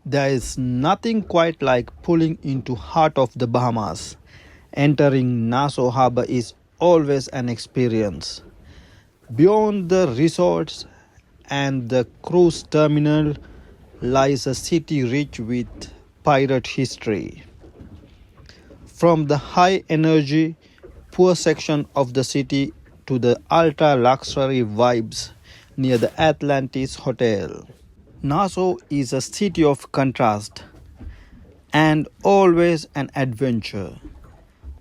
There is nothing quite like pulling into heart of the Bahamas. Entering Nassau Harbor is always an experience. Beyond the resorts and the cruise terminal lies a city rich with pirate history. From the high energy, poor section of the city to the ultra luxury vibes near the Atlantis Hotel. Nassau is a city of contrast and always an adventure.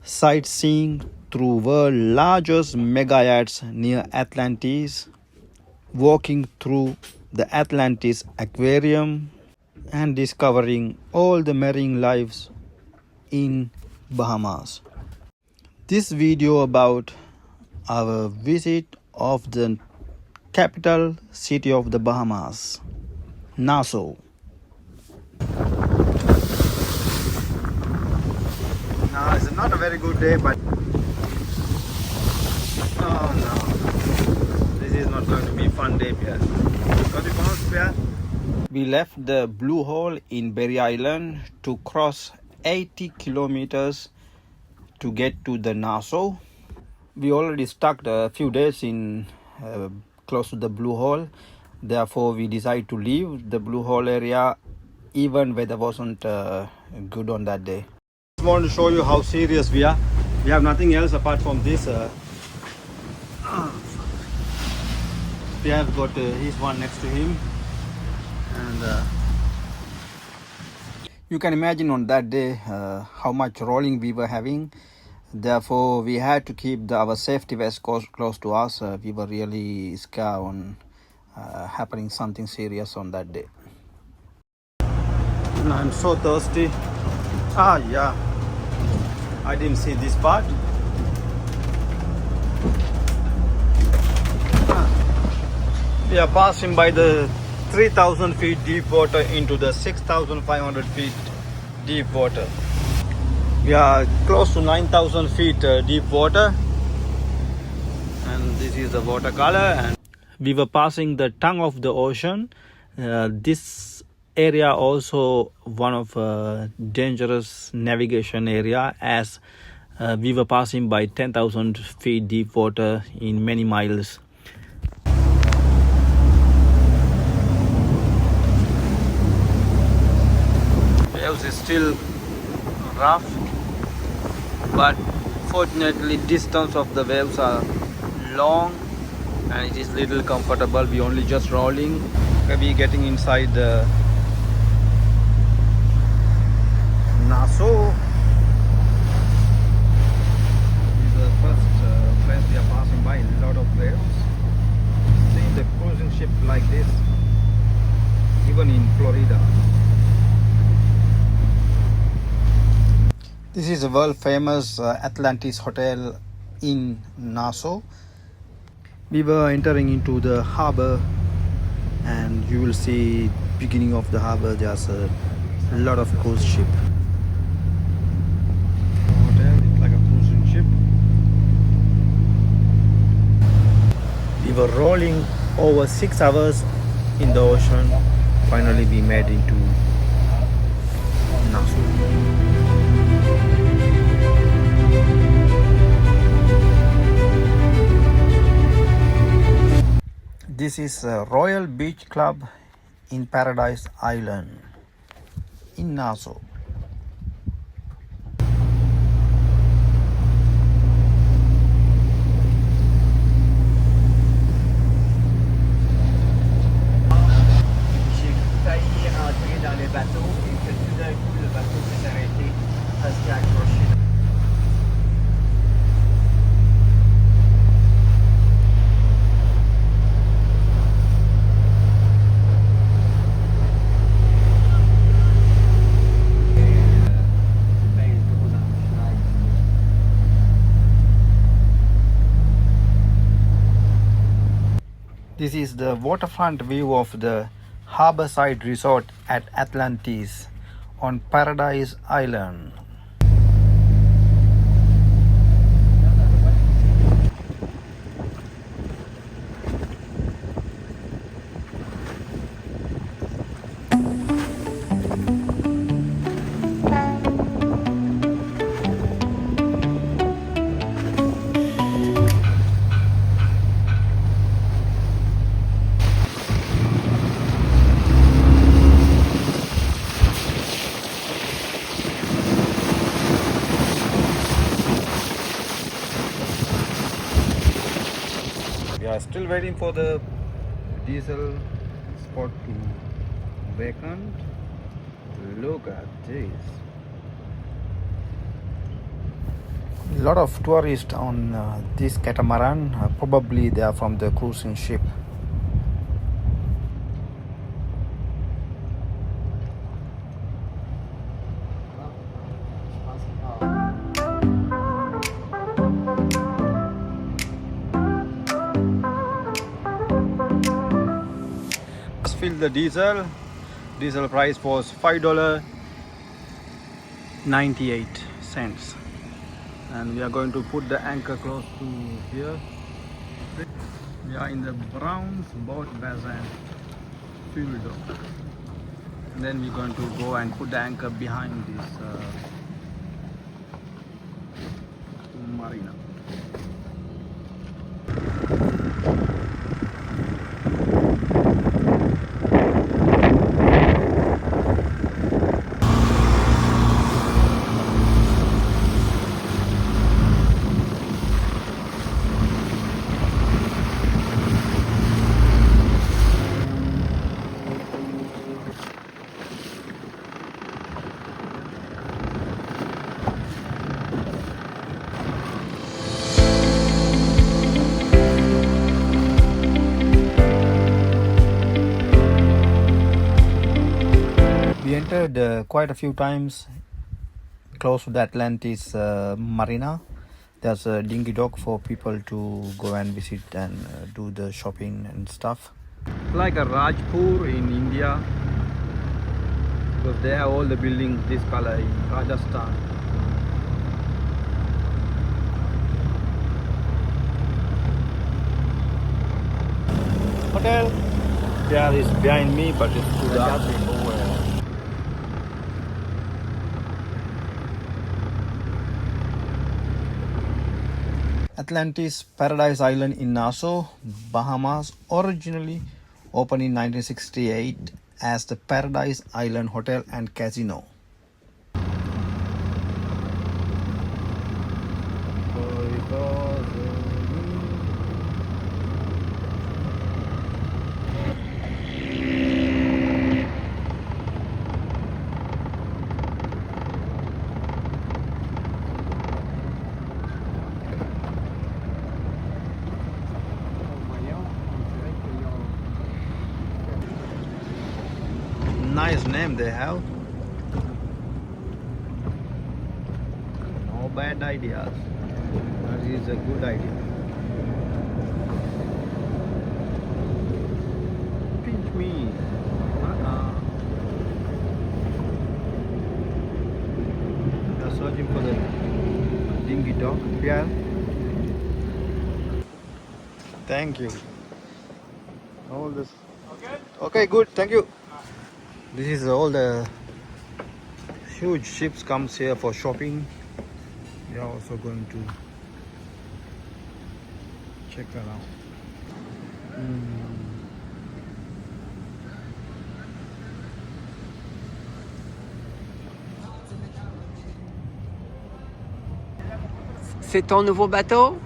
Sightseeing through world's largest mega-yachts near Atlantis, walking through the Atlantis aquarium, and discovering all the marine lives in Bahamas. This video about our visit of the capital city of the Bahamas, Nassau. Now it's not a very good day, but oh no, this is not going to be a fun day, Pierre. We left the Blue Hole in Berry Island to cross 80 kilometers to get to the Nassau. We already stuck a few days in close to the Blue Hole. Therefore, we decided to leave the Blue Hole area even weather wasn't good on that day. I just want to show you how serious we are. We have nothing else apart from this. We have got his one next to him. And you can imagine on that day how much rolling we were having. Therefore, we had to keep our safety vest close to us. We were really scared on happening something serious on that day. And I'm so thirsty. Yeah, I didn't see this part. We are passing by the 3,000 feet deep water into the 6,500 feet deep water. We are close to 9,000 feet deep water, and this is the watercolor. And we were passing the tongue of the ocean. This area also one of dangerous navigation area, as we were passing by 10,000 feet deep water in many miles. Waves is still rough, but fortunately distance of the waves are long and it is little comfortable. We only just rolling, maybe getting inside the Nassau. This is the first place we are passing by. A lot of waves. Seeing the cruising ship like this, even in Florida. This is a world famous Atlantis Hotel in Nassau. We were entering into the harbor, and you will see beginning of the harbor there's a lot of cruise ship. Hotel is like a cruising ship. We were rolling over 6 hours in the ocean. Finally we made into Nassau. This is a Royal Beach Club in Paradise Island in Nassau. J'ai failli rentrer dans le bateau et que tout d'un coup le bateau s'est arrêté parce qu'il a accroché. This is the waterfront view of the harborside resort at Atlantis on Paradise Island. Still waiting for the diesel spot to vacant. Look at this. A lot of tourists on this catamaran. Probably they are from the cruising ship. Let's fill the diesel. Diesel price was $5.98, and we are going to put the anchor close to here. We are in the Browns boat basin fuel dock, and then we're going to go and put the anchor behind this marina. We entered quite a few times close to the Atlantis Marina. There's a dinghy dock for people to go and visit and do the shopping and stuff. Like a Rajpur in India, because they have all the buildings this color in Rajasthan. Hotel. There is behind me, but it's too dark. Atlantis Paradise Island in Nassau, Bahamas, originally opened in 1968 as the Paradise Island Hotel and Casino. Nice name they have. No bad ideas. That is a good idea. Pinch me. We are searching for the dinghy dock. Pierre. Thank you. All this. Okay. Okay, good. Thank you. This is all the huge ships comes here for shopping. We are also going to check around. C'est ton nouveau bateau?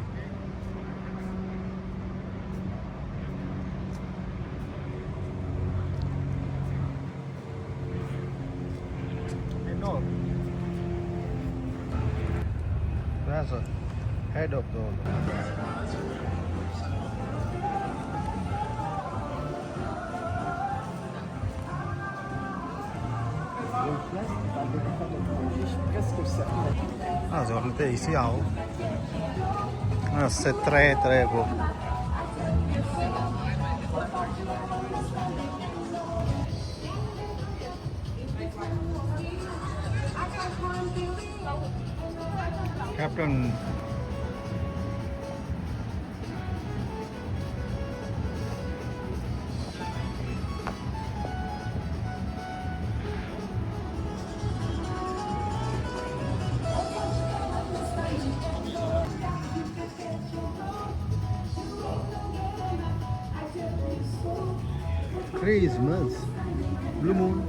No. That's a head of the Ah, secondo te si ha? Ah, c'est très très beau. Captain. Christmas, blue moon.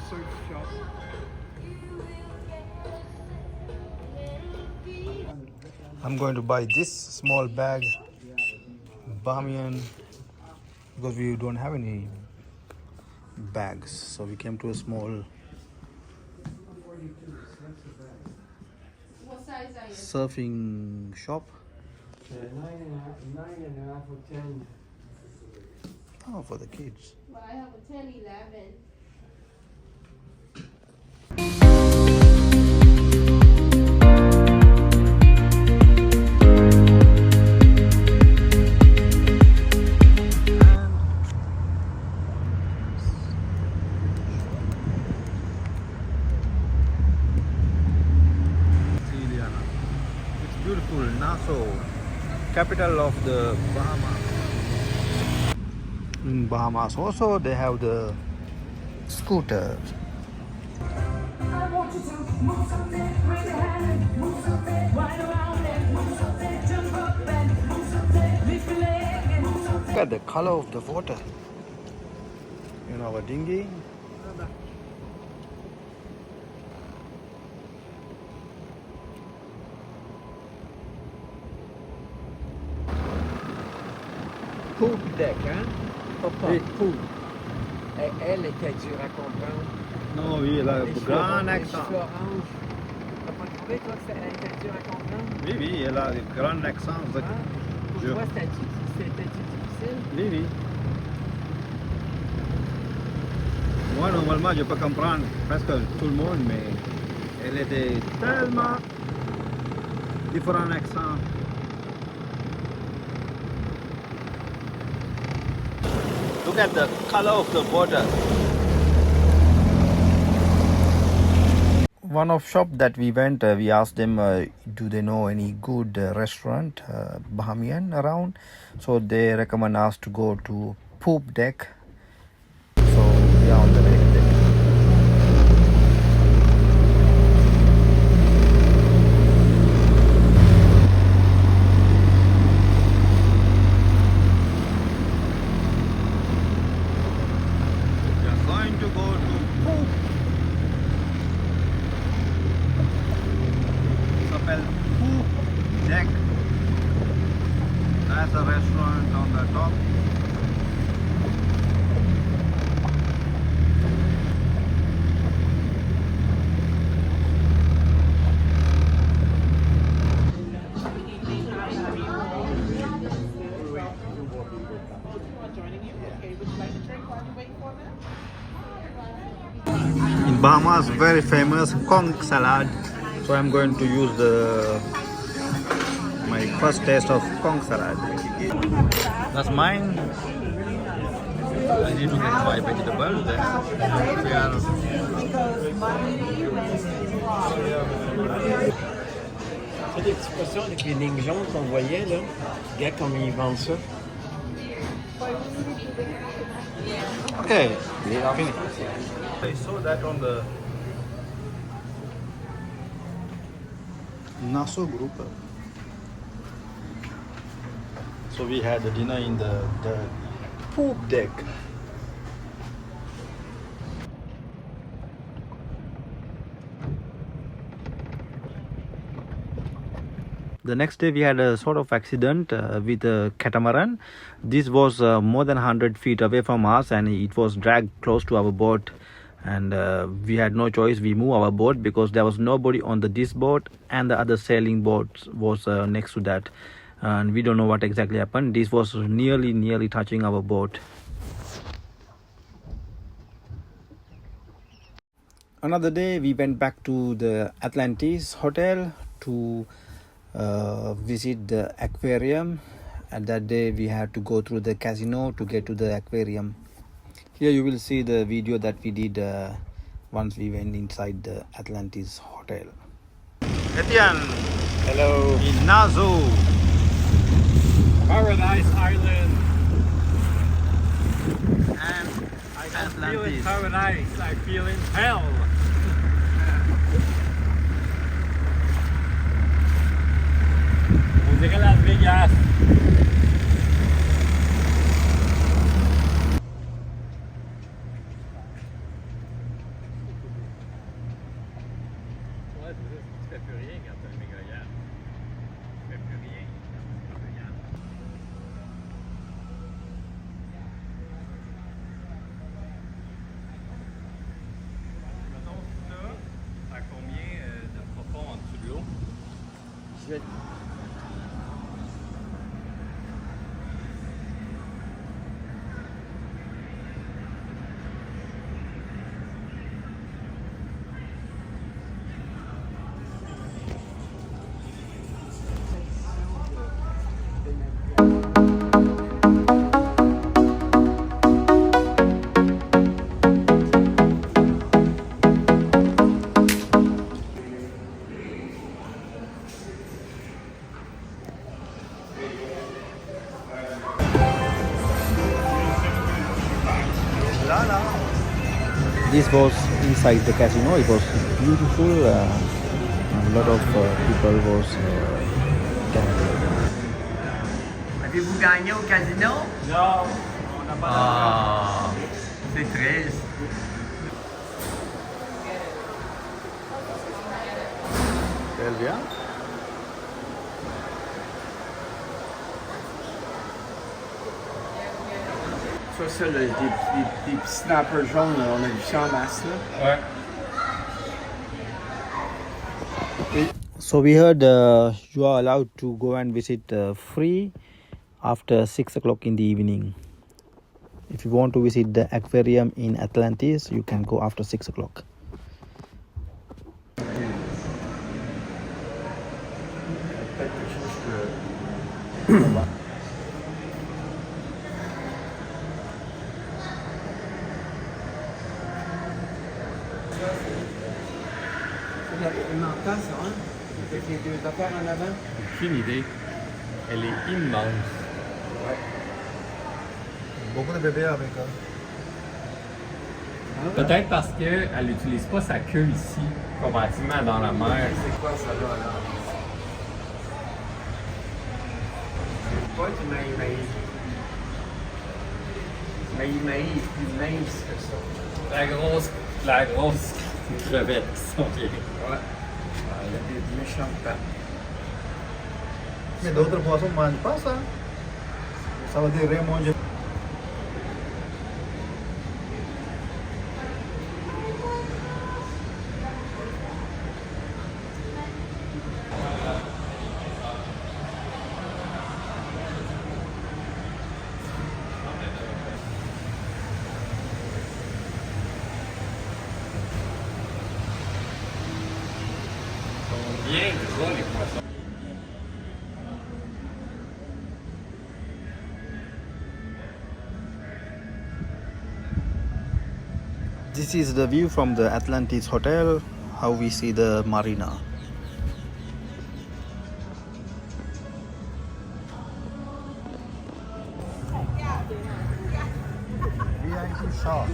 surf shop. I'm going to buy this small bag, Bahamian, because we don't have any bags. So we came to a small surfing shop. 9.5 or 10. Oh, for the kids. Well, I have a 10, 11. It's beautiful, Nassau, capital of the Bahamas. In Bahamas also they have the scooter. Look at the color of the water. In our dinghy. Poop deck, hein? Pas Oui. poop. Elle était dure à comprendre. Non, oui, elle a un Les grand cheveux accent. orange. T'as pas trouvé, toi, que elle était dure à comprendre? Oui, oui, elle a un grand accent. Hein? Pour Je- toi, c'était difficile? Oui, oui. Moi, normalement, je peux comprendre presque tout le monde, mais elle était tellement différents accents. Look at the color of the water. One of shop that we went, we asked them, do they know any good restaurant, Bahamian around? So they recommend us to go to Poop Deck. So we are on the way there. We are going to go to Poop. Spell Poop Deck. That's a restaurant on the top. In Bahamas, very famous conch salad. So I'm going to use my first taste of conch salad. That's mine. I need to get my vegetables. Then we are. C'est des petits poissons avec les lignes jaunes qu'on voyait, là. Regarde comme ils vendent ça. Okay. I saw that on the Nassau group. So we had the dinner in the Poop Deck. The next day we had a sort of accident with a catamaran. This was more than 100 feet away from us and it was dragged close to our boat, and we had no choice. We moved our boat because there was nobody on this boat, and the other sailing boat was next to that, and we don't know what exactly happened. This was nearly touching our boat. Another day we went back to the Atlantis hotel to visit the aquarium, and that day we had to go through the casino to get to the aquarium. Here you will see the video that we did once we went inside the Atlantis hotel. Etienne, Hello. in Nassau. Paradise Island. And I don't feel in Atlantis. paradise, I feel in hell. On dirait Las Vegas. This was inside the casino. It was beautiful. A lot of people was gathered. Avez-vous gagné au casino? Non, on n'a pas Ah, c'est triste. Sylvia? Ça, là, des petits snappers jaunes, là, on a vu ça en masse, là. Ouais. So we heard you are allowed to go and visit free after 6 o'clock in the evening. If you want to visit the aquarium in Atlantis, you can go after 6 o'clock. Peut-être quelque chose que... Une entasse, hein? Avec les deux affaires en avant? Aucune idée. Elle est immense. Beaucoup de bébés avec Peut-être parce qu'elle n'utilise pas sa queue ici, comparativement dans la mer. C'est quoi ça là? C'est pas du maï-maïs. Maï-maïs est plus mince que ça. La grosse crevette qui sont bien. Ouais. Il y a des méchants pattes. Mais d'autres poissons ne mangent pas ça. Ça veut dire manger. Bien gros les poissons. This is the view from the Atlantis hotel, how we see the Marina. VIP shop.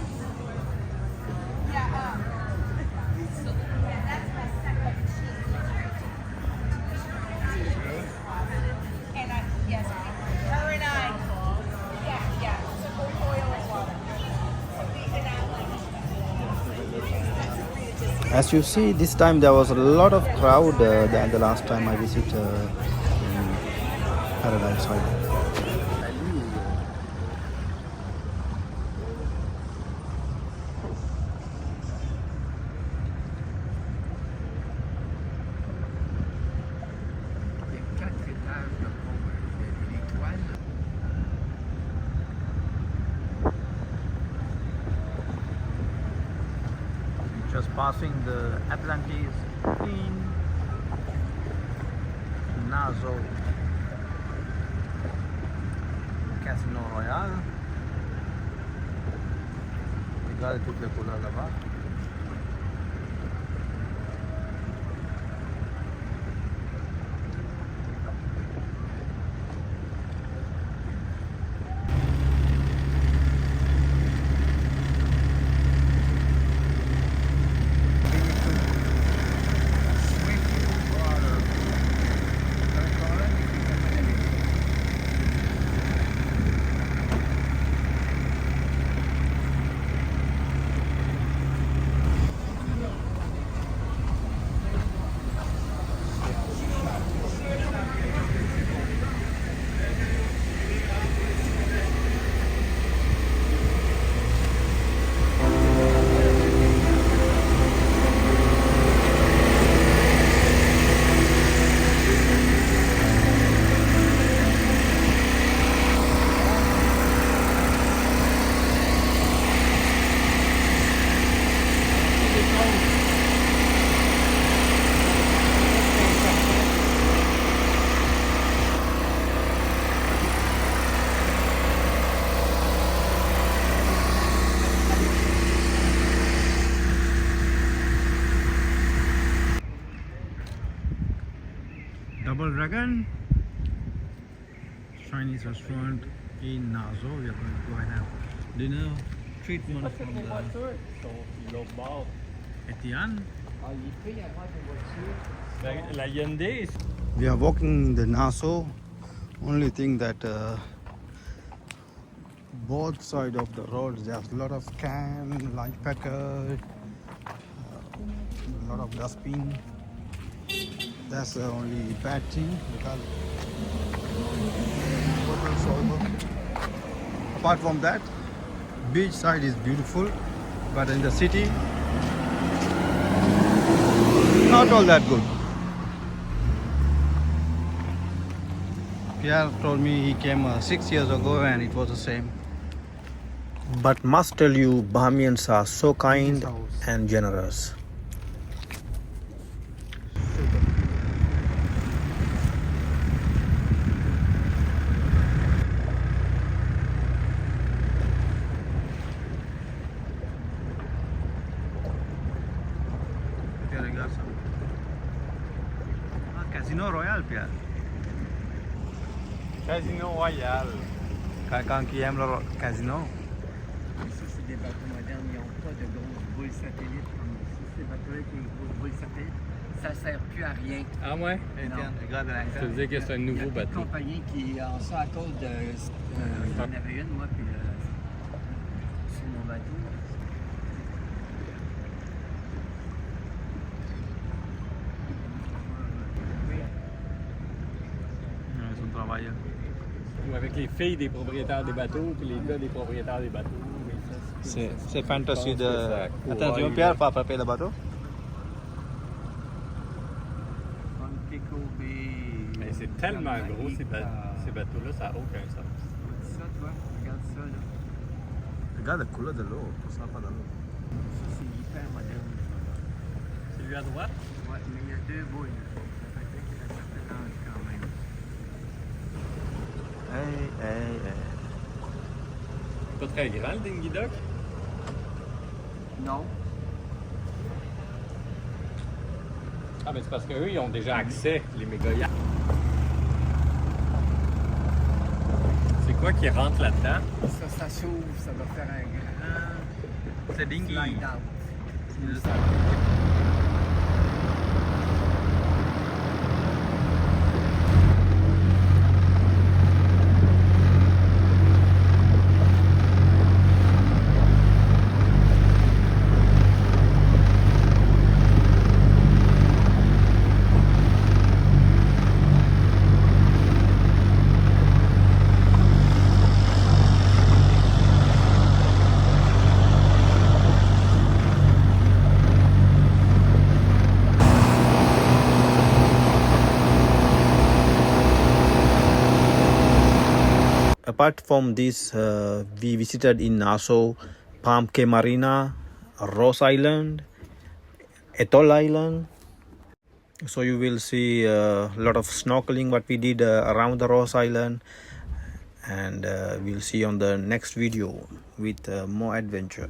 As you see, this time there was a lot of crowd than the last time I visited Paradise Island. Il y a 4 étages de l'étoile. Just passing the Atlantis in Nassau Casino Royale. Regarde toutes les couleurs là-bas. Double Dragon, Chinese restaurant in Nassau. We are going to go and have dinner treatment from the L'autre bord. Etienne. Ah, il est pris à droite de voiture. La Hyundai, We are walking the Nassau. Only thing that both side of the road there's a lot of can, lunch packet, a lot of dustbin. That's the only bad thing because apart from that, beach side is beautiful, but in the city, not all that good. Pierre told me he came 6 years ago and it was the same. But must tell you, Bahamians are so kind and generous. Casino Royal, Pierre. Casino Royal. Quand qui aime le casino. Ça, c'est des bateaux modernes. Ils n'ont pas de grosses boules satellites comme ça. Ces bateaux-là qui ont une grosse boule satellite, ça ne sert plus à rien. Ah ouais? Regarde Ça veut dire que c'est un Il y a nouveau une bateau. compagnie qui a ça à cause de. J'en avais une, moi, puis sur mon bateau. Ils sont travailleurs. Ou avec les filles des propriétaires des bateaux, puis les gars des propriétaires des bateaux. C'est fantasy Je pense que de. ça court. Attention, Pierre, pas frapper le bateau. Mais c'est tellement gros ces bateaux-là, ça n'a aucun sens. Ça, toi, regarde ça, là. Regarde la couleur de l'eau, ça pas de l'eau. Ça, c'est hyper moderne. C'est lui à droite? Ouais, mais il y a deux boules. Ça fait qu'il y a un certain âge quand même. Hey. Pas très grand le dinghy dock? Non. Ah, mais c'est parce qu'eux, ils ont déjà accès, les mega-yachts. C'est quoi qui rentre là-dedans? Ça s'ouvre, ça va faire un grand C'est dingue. slide out. Apart from this, we visited in Nassau, Palm Cay Marina, Ross Island, Atoll Island. So you will see a lot of snorkeling what we did around the Ross Island, and we'll see on the next video with more adventure.